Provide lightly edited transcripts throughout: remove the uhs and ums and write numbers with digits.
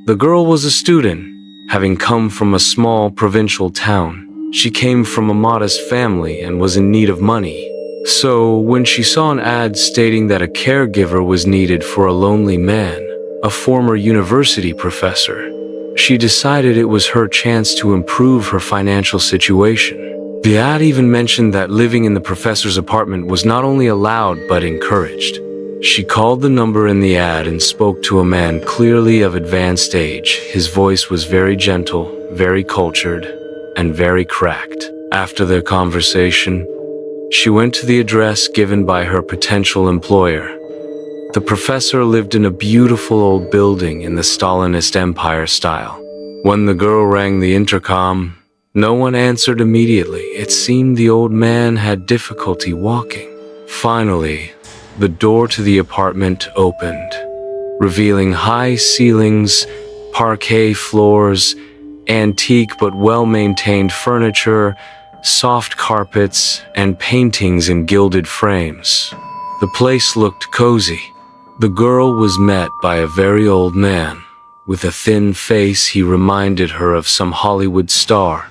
The girl was a student, having come from a small provincial town. She came from a modest family and was in need of money. So, when she saw an ad stating that a caregiver was needed for a lonely man, a former university professor, she decided it was her chance to improve her financial situation. The ad even mentioned that living in the professor's apartment was not only allowed but encouraged. She called the number in the ad and spoke to a man clearly of advanced age. His voice was very gentle, very cultured, and very cracked. After their conversation, she went to the address given by her potential employer. The professor lived in a beautiful old building in the Stalinist Empire style. When the girl rang the intercom, no one answered immediately. It seemed the old man had difficulty walking. Finally, the door to the apartment opened, revealing high ceilings, parquet floors, antique but well-maintained furniture, soft carpets, and paintings in gilded frames. The place looked cozy. The girl was met by a very old man. With a thin face, he reminded her of some Hollywood star,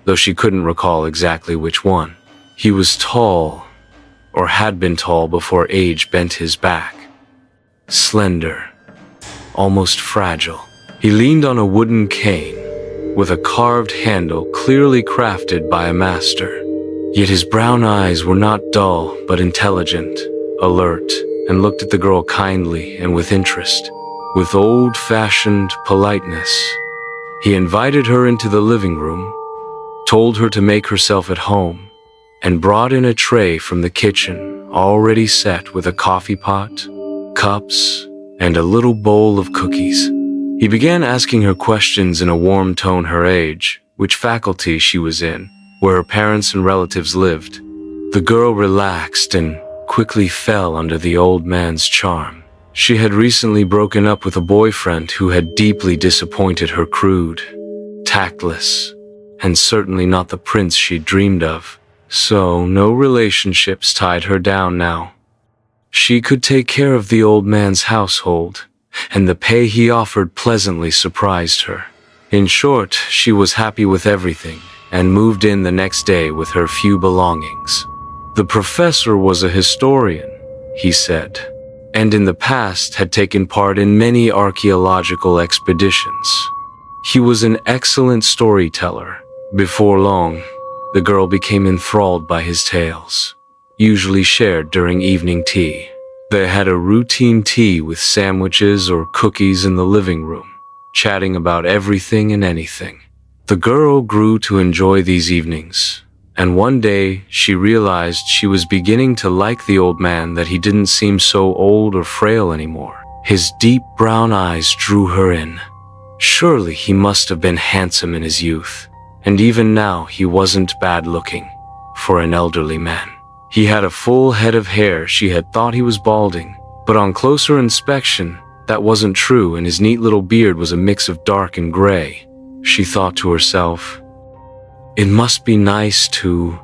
though she couldn't recall exactly which one. He was tall, or had been tall before age bent his back. Slender, almost fragile. He leaned on a wooden cane, with a carved handle clearly crafted by a master. Yet his brown eyes were not dull, but intelligent, alert, and looked at the girl kindly and with interest. With old-fashioned politeness, he invited her into the living room, told her to make herself at home, and brought in a tray from the kitchen, already set with a coffee pot, cups, and a little bowl of cookies. He began asking her questions in a warm tone: her age, which faculty she was in, where her parents and relatives lived. The girl relaxed and quickly fell under the old man's charm. She had recently broken up with a boyfriend who had deeply disappointed her. Crude, tactless, and certainly not the prince she dreamed of. So no relationships tied her down now. She could take care of the old man's household, and the pay he offered pleasantly surprised her. In short, she was happy with everything and moved in the next day with her few belongings. The professor was a historian, he said, and in the past had taken part in many archaeological expeditions. He was an excellent storyteller. Before long, the girl became enthralled by his tales, usually shared during evening tea. They had a routine tea with sandwiches or cookies in the living room, chatting about everything and anything. The girl grew to enjoy these evenings, and one day she realized she was beginning to like the old man, that he didn't seem so old or frail anymore. His deep brown eyes drew her in. Surely he must have been handsome in his youth, and even now he wasn't bad looking for an elderly man. He had a full head of hair. She had thought he was balding, but on closer inspection, that wasn't true, and his neat little beard was a mix of dark and gray. She thought to herself, it must be nice to